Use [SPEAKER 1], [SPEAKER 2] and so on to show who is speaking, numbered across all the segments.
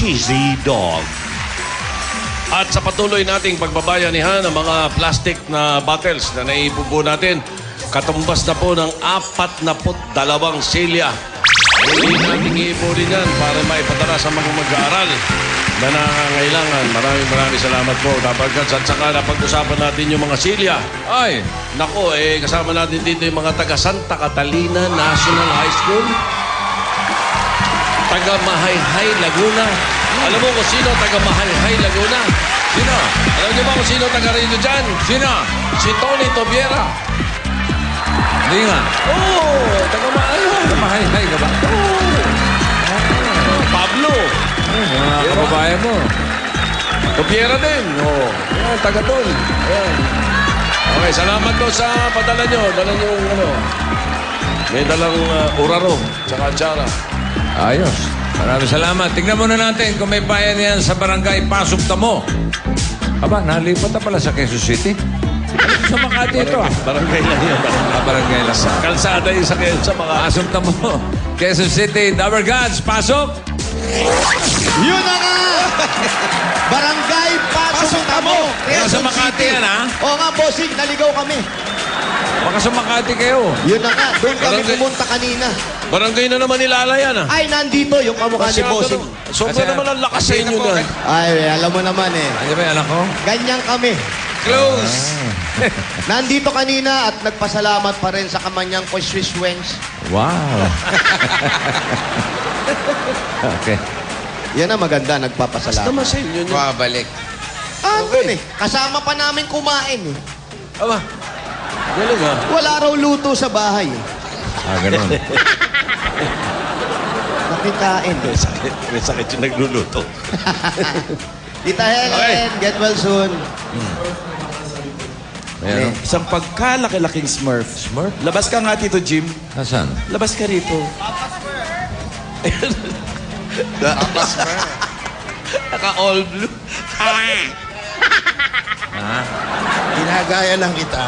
[SPEAKER 1] cheesy dog. At sa patuloy nating pagbabayanihan ng mga plastic na bottles na naipupo natin, katumbas na po ng 42 silya. Hindi natin iipunin yan para maipadala sa mga mag-aaral na nangangailangan. Maraming salamat po. At saka napag-usapan natin yung mga silya.
[SPEAKER 2] Ay,
[SPEAKER 1] Nako, kasama natin dito yung mga taga Santa Catalina National High School. Taga Mahayhay, Laguna. Alam mo kung sino taga Mahayhay, Laguna?
[SPEAKER 2] sino?
[SPEAKER 1] Alam niyo ba kung sino taga rito dyan?
[SPEAKER 2] Sino?
[SPEAKER 1] Si Tony Tobiera.
[SPEAKER 2] Hindi nga.
[SPEAKER 1] Oh, taga Mahayhay.
[SPEAKER 2] Kamahay-hay ka ba?
[SPEAKER 1] Pablo.
[SPEAKER 2] Mga kababayan mo.
[SPEAKER 1] Tobiera din. Oh, yan, taga doon. Ayan. Okay, salamat po sa padala nyo. Dala nyo yung may dalang uraro, tsaka atsara.
[SPEAKER 2] Ayos. Maraming salamat. Tingnan muna natin kung may bayan yan sa barangay Pasok Tamo. Aba, nalipat na pala sa Quezon City. Sa Makati ito ah.
[SPEAKER 1] Barangay lang yun.
[SPEAKER 2] Barangay lang.
[SPEAKER 1] Kalsada yung sa mga...
[SPEAKER 2] Pasok Tamo. Quezon City. Tower Gods, pasok!
[SPEAKER 3] Yun na nga! Barangay Pasok Tamo.
[SPEAKER 2] Kaya sa Makati yan, ha?
[SPEAKER 3] Oo nga, bossing, naligaw kami.
[SPEAKER 2] Baka sa Makati kayo.
[SPEAKER 3] Yun na nga, doon kami
[SPEAKER 1] Barangay-
[SPEAKER 3] pumunta kanina.
[SPEAKER 1] Barangay na naman nilala yan, ah.
[SPEAKER 3] Ay, nandito yung kamukha ni bossing.
[SPEAKER 1] Sobra naman ang lakas sa inyo na.
[SPEAKER 3] Ay, alam mo naman eh.
[SPEAKER 2] Ano ba yung anak ko?
[SPEAKER 3] Ganyan kami.
[SPEAKER 1] Close!
[SPEAKER 3] Nandito kanina at nagpasalamat pa rin sa kamanyang ko Swiss Wings.
[SPEAKER 2] Wow. Okay.
[SPEAKER 3] Yan ang maganda, nagpapasalamat.
[SPEAKER 1] Naman sa inyo nyo.
[SPEAKER 4] Babalik.
[SPEAKER 3] Andun eh. Kasama pa namin kumain eh.
[SPEAKER 1] Aba, galing ah.
[SPEAKER 3] Wala raw luto sa bahay eh.
[SPEAKER 2] Ganun.
[SPEAKER 3] Nakikain eh.
[SPEAKER 1] May sakit yung nagluluto.
[SPEAKER 3] Tita Helen, get well soon.
[SPEAKER 2] Ayan.
[SPEAKER 5] Isang pagkalaki-laking Smurf.
[SPEAKER 2] Smurf?
[SPEAKER 5] Labas ka nga, Tito Jim.
[SPEAKER 2] Nasaan?
[SPEAKER 5] Labas ka rito.
[SPEAKER 1] Naka-all blue.
[SPEAKER 4] Ginagaya lang kita.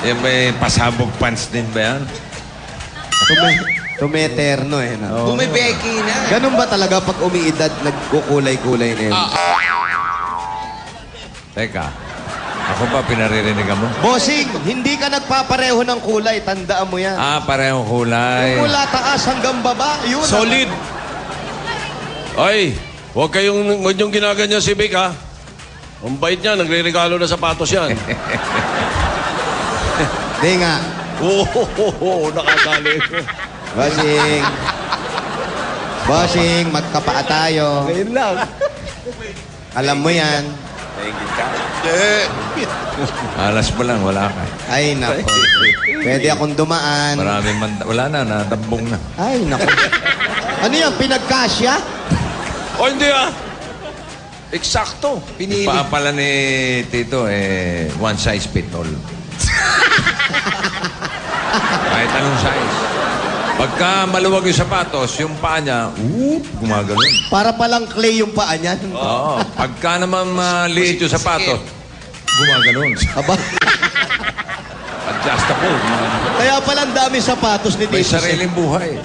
[SPEAKER 2] Yung may pasabog pants din ba yan?
[SPEAKER 3] Tumeterno eh. No?
[SPEAKER 4] Bumibeki na.
[SPEAKER 3] Ganun ba talaga pag umiidad, nagkukulay-kulay na yun?
[SPEAKER 2] Teka. Ako ba pinaririnig mo?
[SPEAKER 3] Bossing, hindi ka nagpapareho ng kulay. Tandaan mo yan.
[SPEAKER 2] Parehong kulay.
[SPEAKER 3] Mula taas hanggang baba, yun.
[SPEAKER 1] Solid. Ay, huwag niyong ginaganyan si Vic, ha? Ang bait niya, nagre-regalo na sapatos yan.
[SPEAKER 3] Di nga.
[SPEAKER 1] Oo, nakakali.
[SPEAKER 3] Bossing. Bossing, magkapaa tayo.
[SPEAKER 1] Ngayon lang.
[SPEAKER 3] Alam mo yan.
[SPEAKER 2] Alas mo lang, wala ka.
[SPEAKER 3] Ay, nako. Pwede akong dumaan.
[SPEAKER 2] Maraming wala na, natambong na.
[SPEAKER 3] Ay, nako. Ano yan, pinagkasya?
[SPEAKER 1] O, hindi ah. Eksakto.
[SPEAKER 4] Pinili.
[SPEAKER 2] Pala ni Tito, one size fit all. Kahit anong size. Pagka maluwag yung sapatos, yung paa niya, gumagano'n.
[SPEAKER 3] Para palang clay yung paa niyan.
[SPEAKER 2] Oo. Pagka naman maliit yung sapatos, gumagano'n.
[SPEAKER 3] Aba,
[SPEAKER 2] Adjustable.
[SPEAKER 3] kaya palang dami sapatos ni
[SPEAKER 2] May
[SPEAKER 3] Tito Sen.
[SPEAKER 2] sariling buhay.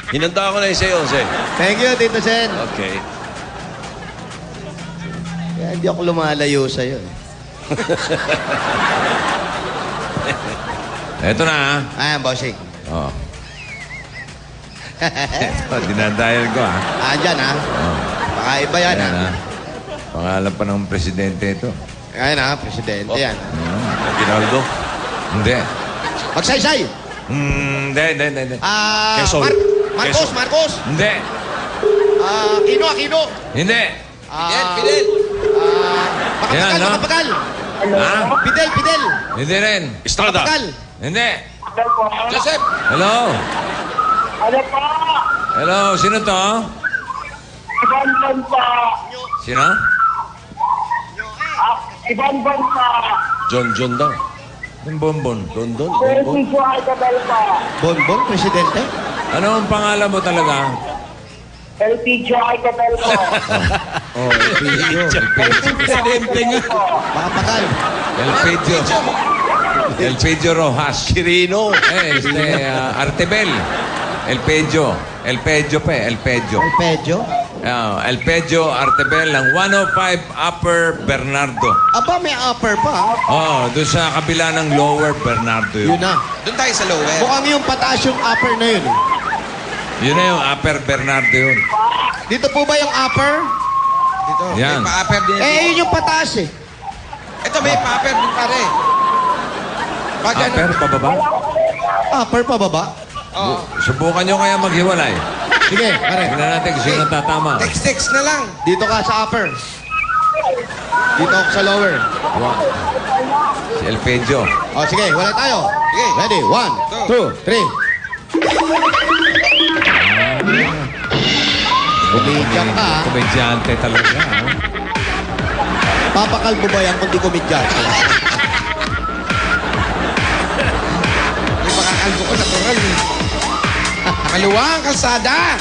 [SPEAKER 1] Hinanda ko na yung sa'yo, Jose.
[SPEAKER 3] Thank you, Tito Sen.
[SPEAKER 1] Okay.
[SPEAKER 3] Kaya hindi ako lumalayo sa'yo.
[SPEAKER 2] Eto na,
[SPEAKER 3] Ayan, bossing.
[SPEAKER 2] Oh. Ito, dinadayan ko, ha?
[SPEAKER 3] Andyan, ha? Baka iba yan,
[SPEAKER 2] Ayan,
[SPEAKER 3] ha?
[SPEAKER 2] ha? Pangalan pa ng presidente ito.
[SPEAKER 3] Ayan, ha? Presidente yan.
[SPEAKER 1] Ginaldo.
[SPEAKER 2] Hindi.
[SPEAKER 3] Magsaysay!
[SPEAKER 2] Hindi.
[SPEAKER 1] Quezon.
[SPEAKER 3] Marcos,
[SPEAKER 1] Quezon.
[SPEAKER 3] Marcos!
[SPEAKER 2] Hindi.
[SPEAKER 3] Aquino!
[SPEAKER 2] Hindi.
[SPEAKER 4] Fidel.
[SPEAKER 2] Yan,
[SPEAKER 3] Makapagal,
[SPEAKER 2] no?
[SPEAKER 3] makapagal!
[SPEAKER 2] Ha?
[SPEAKER 3] Fidel!
[SPEAKER 2] Hindi rin.
[SPEAKER 1] Estrada.
[SPEAKER 3] Makapagal!
[SPEAKER 2] Hindi.
[SPEAKER 4] Joseph.
[SPEAKER 2] Hello?
[SPEAKER 6] Ano pa?
[SPEAKER 2] Hello, sino to?
[SPEAKER 6] Ibang bansa.
[SPEAKER 2] Sino?
[SPEAKER 6] Ibang bansa.
[SPEAKER 1] John daw.
[SPEAKER 2] Yung bonbon.
[SPEAKER 1] Don.
[SPEAKER 6] Sergio Alcadelpa.
[SPEAKER 3] Bonbon, presidente?
[SPEAKER 2] Ano ang pangalan mo talaga?
[SPEAKER 6] Elpidio Alcadelpa.
[SPEAKER 3] Oh,
[SPEAKER 1] Presidente nga.
[SPEAKER 3] makapagal.
[SPEAKER 2] Elpidio Rojas.
[SPEAKER 1] Quirino.
[SPEAKER 2] Artebel. Elpidio. Elpidio.
[SPEAKER 3] Alpedio?
[SPEAKER 2] El Pedro Artebel ng 105 Upper Bernardo.
[SPEAKER 3] Aba, may upper pa.
[SPEAKER 2] Oh, doon sa kabila ng Lower Bernardo
[SPEAKER 3] Yun
[SPEAKER 2] yun.
[SPEAKER 3] na.
[SPEAKER 4] Doon tayo sa lower.
[SPEAKER 3] Mukhang yung pataas yung upper na yun.
[SPEAKER 2] Yun na yung Upper Bernardo yun.
[SPEAKER 3] Dito po ba yung upper?
[SPEAKER 4] Dito.
[SPEAKER 2] Yan.
[SPEAKER 4] May pa-upper din.
[SPEAKER 3] Yun yung pataas eh.
[SPEAKER 4] Ito, may pa-upper din pare. Pag ano?
[SPEAKER 2] Upper, pababa?
[SPEAKER 3] Upper pa baba?
[SPEAKER 4] Oo.
[SPEAKER 2] Subukan nyo kaya maghiwalay.
[SPEAKER 3] Sige, pare.
[SPEAKER 2] Tingnan natin kung sino tatama.
[SPEAKER 4] Text na lang.
[SPEAKER 3] Dito ka sa upper. Dito ako sa lower.
[SPEAKER 2] Si El Pedro.
[SPEAKER 3] O, sige, wala tayo.
[SPEAKER 4] Sige.
[SPEAKER 3] Ready? 1, 2, 3. Kumidyan ka, ha?
[SPEAKER 2] Komedyante talaga. ah.
[SPEAKER 3] Papakalbo ba yan kung di kumidyan?
[SPEAKER 4] May makakalbo ko natural eh. Maluwang kalsada.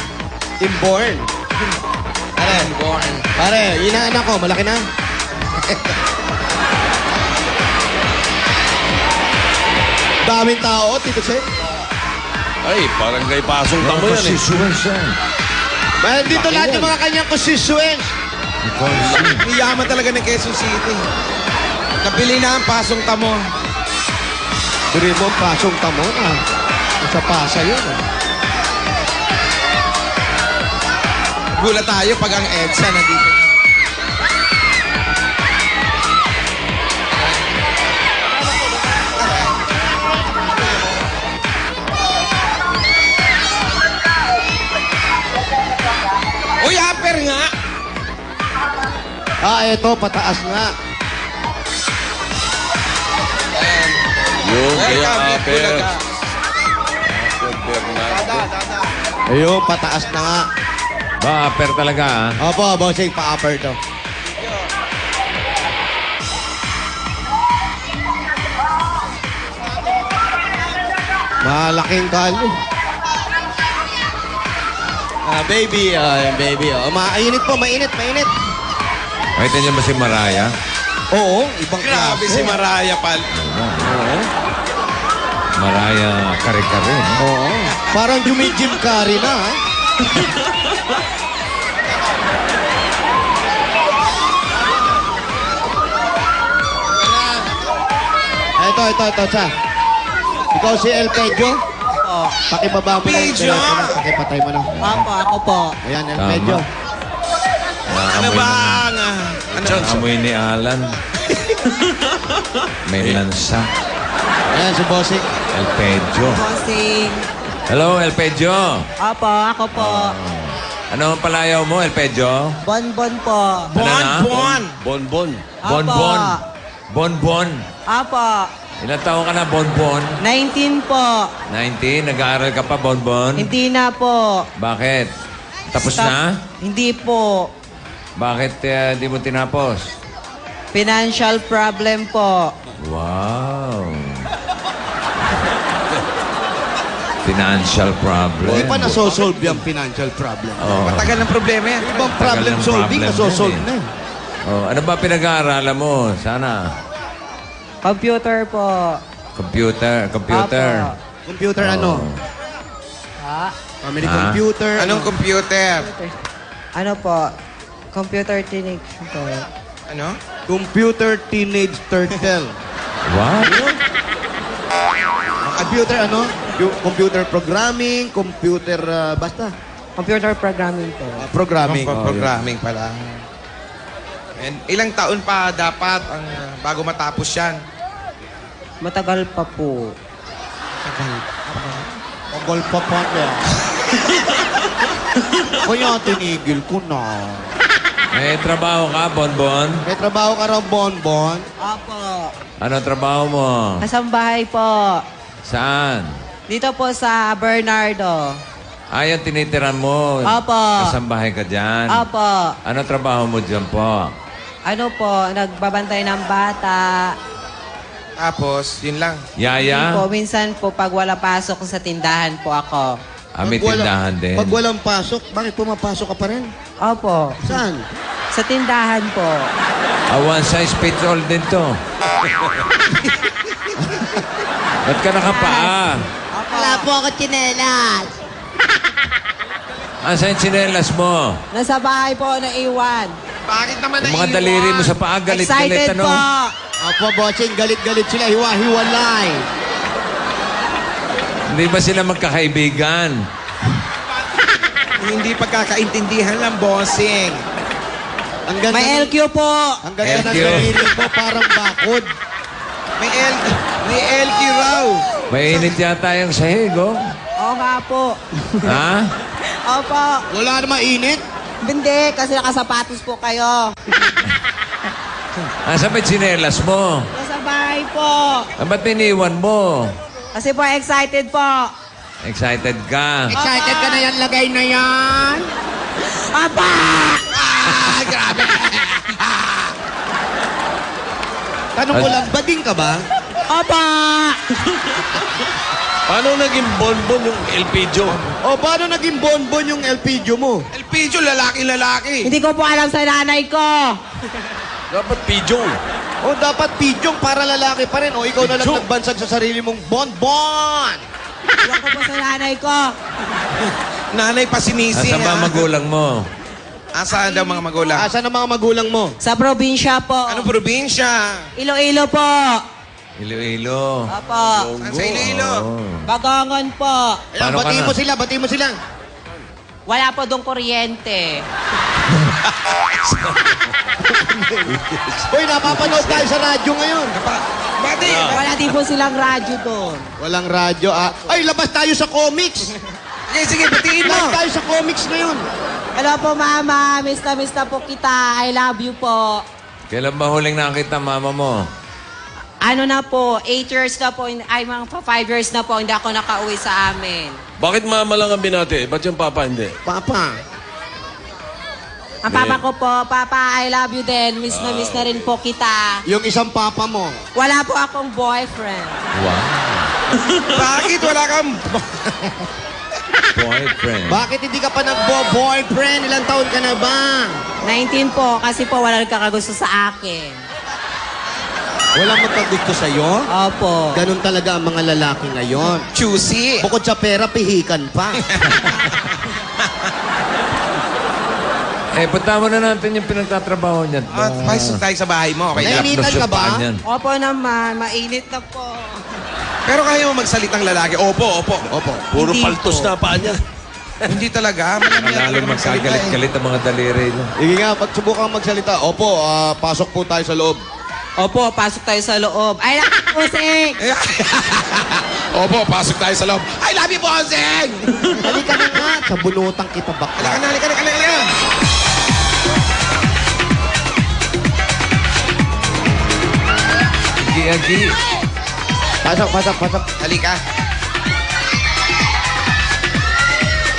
[SPEAKER 3] Inborn. Pare, pare, inaanak ko, malaki na. Daming tao, Tito Seth.
[SPEAKER 1] Ay, parang kay pasong tamo yan eh.
[SPEAKER 3] Well, dito lahat yung mga kanyang constituents.
[SPEAKER 4] Yaman talaga ng Quezon City. Nabili na ang pasong tamo.
[SPEAKER 3] Diri mo, pasong tamo na. Sa pasa yun.
[SPEAKER 4] Gulat tayo pag ang EDSA nandito. Uy, upper nga!
[SPEAKER 3] Eto, pataas nga.
[SPEAKER 1] Yung kaya
[SPEAKER 4] Welcome, Nick
[SPEAKER 1] Upper.
[SPEAKER 4] Bulaga.
[SPEAKER 1] Upper Bernardo.
[SPEAKER 3] Ayun, pataas na nga.
[SPEAKER 2] Ba, upper talaga ah.
[SPEAKER 3] Opo, bossing, pa-upper to. Malaking kalo. Baby, baby. Mainit po, mainit, mainit.
[SPEAKER 2] Makita niyo ba si Maraya?
[SPEAKER 3] Oo, ibang
[SPEAKER 4] Grabe
[SPEAKER 3] klase.
[SPEAKER 4] si Maraya pal.
[SPEAKER 3] Oo.
[SPEAKER 2] Maraya kare-kare. no?
[SPEAKER 3] Oo. Parang Jim Carrey na, ha? Ito, siya. Ikaw si El Pedro?
[SPEAKER 7] Po.
[SPEAKER 3] Pakibaba mo na yung
[SPEAKER 4] Pedro!
[SPEAKER 3] telepono. Pakipatay mo na.
[SPEAKER 7] Opo, ako po.
[SPEAKER 3] Ayan, El
[SPEAKER 2] Tama.
[SPEAKER 3] Pedro.
[SPEAKER 4] Ano ba ang... ano?
[SPEAKER 2] Amoy ni Alan. May lansa.
[SPEAKER 3] Ayan, si Bossing.
[SPEAKER 2] El Pedro.
[SPEAKER 7] Bossing.
[SPEAKER 2] Hello, El Pedro.
[SPEAKER 7] Opo, ako po.
[SPEAKER 2] Ano ang palayaw mo, El Pedro?
[SPEAKER 7] Bonbon po.
[SPEAKER 2] Ano na?
[SPEAKER 4] Bon!
[SPEAKER 1] Bonbon.
[SPEAKER 2] Bonbon. Bonbon.
[SPEAKER 7] Opo.
[SPEAKER 2] Ilang taon ka na, Bonbon?
[SPEAKER 7] 19 po.
[SPEAKER 2] 19? Nag-aaral ka pa, Bonbon?
[SPEAKER 7] Hindi na po.
[SPEAKER 2] Bakit? Tapos
[SPEAKER 7] Stop.
[SPEAKER 2] na?
[SPEAKER 7] Hindi po.
[SPEAKER 2] Bakit di mo tinapos?
[SPEAKER 7] Financial problem po.
[SPEAKER 2] Wow. Financial problem.
[SPEAKER 3] Hindi pa nasosolve yung financial problem.
[SPEAKER 2] Oh.
[SPEAKER 4] Matagal ng problema yan.
[SPEAKER 3] Ibang
[SPEAKER 2] Tagal
[SPEAKER 3] problem
[SPEAKER 2] ng
[SPEAKER 3] solving,
[SPEAKER 2] problem
[SPEAKER 3] nasosolve
[SPEAKER 2] yan
[SPEAKER 3] na
[SPEAKER 2] eh.
[SPEAKER 3] eh.
[SPEAKER 2] Oh, ano ba pinag-aaralan mo? Sana.
[SPEAKER 7] Computer po.
[SPEAKER 2] Computer.
[SPEAKER 7] Opo.
[SPEAKER 3] Computer ano?
[SPEAKER 7] Ha?
[SPEAKER 3] Family
[SPEAKER 2] Ah.
[SPEAKER 3] computer.
[SPEAKER 4] Anong computer?
[SPEAKER 7] Ano po? Computer teenage po.
[SPEAKER 4] Ano?
[SPEAKER 3] Computer Teenage Turtle.
[SPEAKER 2] What?
[SPEAKER 3] Computer ano? Computer programming, computer basta.
[SPEAKER 7] Computer programming po.
[SPEAKER 3] Programming.
[SPEAKER 4] Programming pala. And ilang taon pa dapat ang bago matapos yan?
[SPEAKER 7] Matagal pa po.
[SPEAKER 3] Pagol pa pa niya. Kaya tinigil ko na.
[SPEAKER 2] May trabaho ka, Bonbon?
[SPEAKER 3] May trabaho ka raw, Bonbon.
[SPEAKER 7] Opo.
[SPEAKER 2] Ano trabaho mo?
[SPEAKER 7] Kasambahay po.
[SPEAKER 2] Saan?
[SPEAKER 7] Dito po sa Bernardo.
[SPEAKER 2] Yung tinitiran mo.
[SPEAKER 7] Opo.
[SPEAKER 2] Kasambahay ka dyan.
[SPEAKER 7] Opo.
[SPEAKER 2] Ano trabaho mo dyan po?
[SPEAKER 7] Ano po, nagbabantay ng bata.
[SPEAKER 4] Tapos, yun lang.
[SPEAKER 2] Yaya?
[SPEAKER 7] Po, minsan po, pag wala pasok sa tindahan po ako.
[SPEAKER 2] May tindahan din.
[SPEAKER 3] Pag walang pasok, bakit pumapasok ka pa rin?
[SPEAKER 7] Opo.
[SPEAKER 3] Saan?
[SPEAKER 7] Sa tindahan po.
[SPEAKER 2] One size fits all din to. Ba't ka nakapaa?
[SPEAKER 7] Wala po ako chinelas.
[SPEAKER 2] Asan yung tsinelas mo?
[SPEAKER 7] Nasa bahay po na iwan.
[SPEAKER 4] Bakit naman
[SPEAKER 2] Yung mga daliri mo sa paa, galit-galit,
[SPEAKER 7] Excited
[SPEAKER 2] ano?
[SPEAKER 7] po.
[SPEAKER 3] Opo, bossing, galit-galit sila. Hiwa-hiwalay.
[SPEAKER 2] Hindi ba sila magkakaibigan?
[SPEAKER 4] Hindi pagkakaintindihan lang, bossing.
[SPEAKER 3] Ang ganda,
[SPEAKER 7] May LQ po.
[SPEAKER 3] ang ganda ng
[SPEAKER 2] LQ.
[SPEAKER 3] daliri mo, parang bakod.
[SPEAKER 4] May LQ raw.
[SPEAKER 2] Mainit yata yung sahig, oh.
[SPEAKER 7] Oo nga po.
[SPEAKER 2] Ha?
[SPEAKER 7] Opo.
[SPEAKER 3] Wala na mainit.
[SPEAKER 7] Hindi, kasi nakasapatos po kayo.
[SPEAKER 2] Asan ba yung tsinelas mo?
[SPEAKER 7] Nasa bahay po.
[SPEAKER 2] Ba't iniwan mo?
[SPEAKER 7] Kasi po excited po.
[SPEAKER 2] Excited ka.
[SPEAKER 3] Excited ka na yan, lagay na yan.
[SPEAKER 7] Apa!
[SPEAKER 3] Tanong ko lang, bading ka ba?
[SPEAKER 7] Apa!
[SPEAKER 1] Paano naging bonbon yung LPG?
[SPEAKER 3] O paano naging bonbon yung LPG mo?
[SPEAKER 4] LPG, lalaki-lalaki.
[SPEAKER 7] Hindi ko po alam sa nanay ko.
[SPEAKER 1] Dapat pijong.
[SPEAKER 3] O dapat pidyong para lalaki pa rin. O ikaw na lang
[SPEAKER 1] Pidyong.
[SPEAKER 3] nagbansag sa sarili mong bonbon.
[SPEAKER 7] Iwan ko po sa nanay ko.
[SPEAKER 4] Nanay pa sinisi.
[SPEAKER 2] Asan ba
[SPEAKER 4] ha?
[SPEAKER 2] magulang mo?
[SPEAKER 4] Asaan daw mga magulang?
[SPEAKER 3] Asan ang mga magulang mo?
[SPEAKER 7] Sa probinsya po.
[SPEAKER 4] Anong probinsya?
[SPEAKER 7] Iloilo po.
[SPEAKER 2] Iloilo.
[SPEAKER 7] Opo.
[SPEAKER 4] Saan sa Iloilo?
[SPEAKER 2] Oh.
[SPEAKER 7] Bagangon po.
[SPEAKER 3] Ayan,
[SPEAKER 2] Paano ka
[SPEAKER 3] batiin
[SPEAKER 2] na?
[SPEAKER 3] mo sila, batiin mo sila.
[SPEAKER 7] Wala po dong kuryente.
[SPEAKER 3] Uy, napapanood tayo sa radyo ngayon.
[SPEAKER 4] Bati!
[SPEAKER 7] Wala din po silang radyo doon.
[SPEAKER 3] Walang radyo. Ay, labas tayo sa comics.
[SPEAKER 4] Sige, sige, batiin mo.
[SPEAKER 3] Labas tayo sa comics ngayon.
[SPEAKER 7] Hello po, Mama. Miss na po kita. I love you po.
[SPEAKER 2] Kailan ba huling nakita mama mo?
[SPEAKER 7] Ano na po, 8 years na po, ay mga 5 years na po, hindi ako nakauwi sa amin.
[SPEAKER 1] Bakit mama lang ang binati? Ba't yung papa hindi?
[SPEAKER 3] Papa.
[SPEAKER 7] Ang papa ko po, Papa, I love you din. Miss na rin po kita.
[SPEAKER 3] Yung isang papa mo.
[SPEAKER 7] Wala po akong boyfriend.
[SPEAKER 2] Wow.
[SPEAKER 4] Bakit wala kang...
[SPEAKER 2] Boyfriend.
[SPEAKER 3] Bakit hindi ka pa nagbo-boyfriend? Ilang taon ka na ba?
[SPEAKER 7] 19 po, kasi po wala nagkakagusto sa akin.
[SPEAKER 3] Walang magkagusto sa'yo?
[SPEAKER 7] Opo.
[SPEAKER 3] Ganun talaga ang mga lalaki ngayon.
[SPEAKER 4] Choosy.
[SPEAKER 3] Bukod sa pera, pihikan pa.
[SPEAKER 2] Punta mo na natin yung pinagtatrabaho niyan.
[SPEAKER 4] Pasok tayo sa bahay mo. Okay lang.
[SPEAKER 3] Nainitan ka ba?
[SPEAKER 7] Opo naman, mainit na po.
[SPEAKER 4] Pero kaya mo magsalitang lalaki. Opo, opo. Opo.
[SPEAKER 1] Puro
[SPEAKER 7] Hindi
[SPEAKER 1] paltos
[SPEAKER 7] po.
[SPEAKER 1] na paa niya.
[SPEAKER 4] Hindi talaga. Malami
[SPEAKER 2] Malalim magkagalit-galit ang mga daliri niya.
[SPEAKER 3] Sige nga, subukan magsalita. Opo, pasok po tayo sa loob.
[SPEAKER 7] Opo, pasok tayo sa loob. Ay, nakusik!
[SPEAKER 4] Opo, pasok tayo sa loob. I love you, bossing!
[SPEAKER 3] Halika na nga, sa bunutang kita bakla.
[SPEAKER 4] Halika na, halika na, halika na.
[SPEAKER 2] Agi-agi.
[SPEAKER 3] Pasok, pasok, pasok.
[SPEAKER 4] Halika.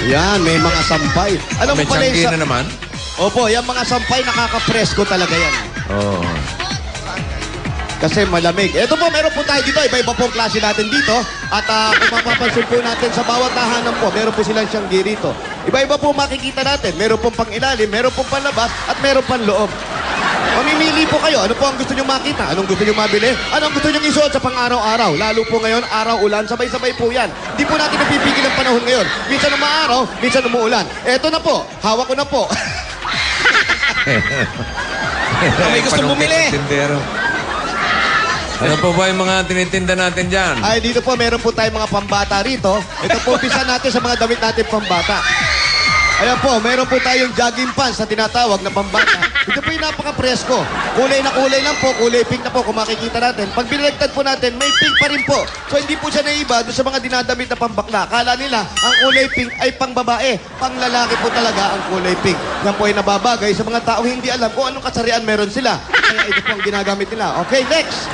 [SPEAKER 3] Yan, may mga sampay. Alam mo
[SPEAKER 2] May
[SPEAKER 3] pala
[SPEAKER 2] tiyanggi
[SPEAKER 3] yung
[SPEAKER 2] na naman.
[SPEAKER 3] Opo, yung mga sampay, nakaka-presko talaga yan.
[SPEAKER 2] Oo.
[SPEAKER 3] Kasi malamig. Ito po, meron po tayo dito. Iba-iba po ang klase natin dito. At kung mapapansin po natin sa bawat tahanan po, meron po silang siyanggi rito. Iba-iba po makikita natin. Meron pong pang-ilalim, meron pong panlabas, at meron pang loob. Mamimili po kayo. Ano po ang gusto nyo makita? Anong gusto nyo mabili? Anong gusto nyo isuot sa pang-araw-araw? Lalo po ngayon, araw-ulan, sabay-sabay po yan. Hindi po natin napipigil ang panahon ngayon. Minsan umaaraw, minsan umuulan. Eto na po, hawak ko na po.
[SPEAKER 4] May gusto bumili.
[SPEAKER 2] Tindero. Ano po ba yung mga tinitinda natin dyan?
[SPEAKER 3] Ay, dito po, meron po tayong mga pambata rito. Ito po, umpisa natin sa mga damit natin pambata. Ayan po, meron po tayong jogging pants na tinatawag na pambata. Ito po yung napaka-presko. Kulay na kulay lang po, kulay pink na po kung makikita natin. Pag binalagtad po natin, may pink pa rin po. So hindi po siya naiba doon sa mga dinadamit na pambakla. Akala nila, ang kulay pink ay pang babae. Pang lalaki po talaga ang kulay pink. Yan po ay nababagay sa mga tao hindi alam kung anong kasarian meron sila. Kaya ito po ang ginagamit nila. Okay, next!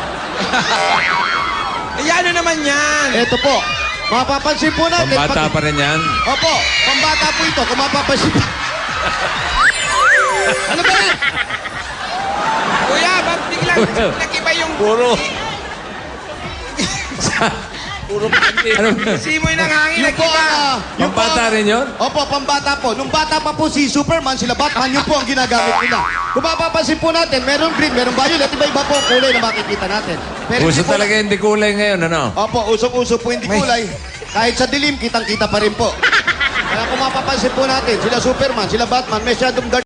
[SPEAKER 4] Ay, ano naman yan?
[SPEAKER 3] Ito po. Mapapansin po natin.
[SPEAKER 2] Pambata pa rin yan?
[SPEAKER 3] Opo, pambata po ito. Kung mapapansin po. Ano ba yan?
[SPEAKER 4] Kuya, ba't biglang nag-iba yung...
[SPEAKER 1] Puro. Puro panty.
[SPEAKER 2] Ano?
[SPEAKER 4] Simoy ng hangin,
[SPEAKER 3] Yung po,
[SPEAKER 4] nag-iba.
[SPEAKER 2] Pambata rin yun?
[SPEAKER 3] Opo, pambata po. Nung bata pa po si Superman, sila Batman, yun po ang ginagamit nila. Kung mapapansin po natin, meron green, meron violet, iba-iba po ang kulay na makikita natin. Pero
[SPEAKER 2] Uso
[SPEAKER 3] hindi po-
[SPEAKER 2] talaga hindi kulay ngayon, ano?
[SPEAKER 3] Opo, usok-uso po hindi kulay. Kahit sa dilim, kitang-kita pa rin po. Kaya kung mapapansin po natin, sila Superman, sila Batman, masyadong dark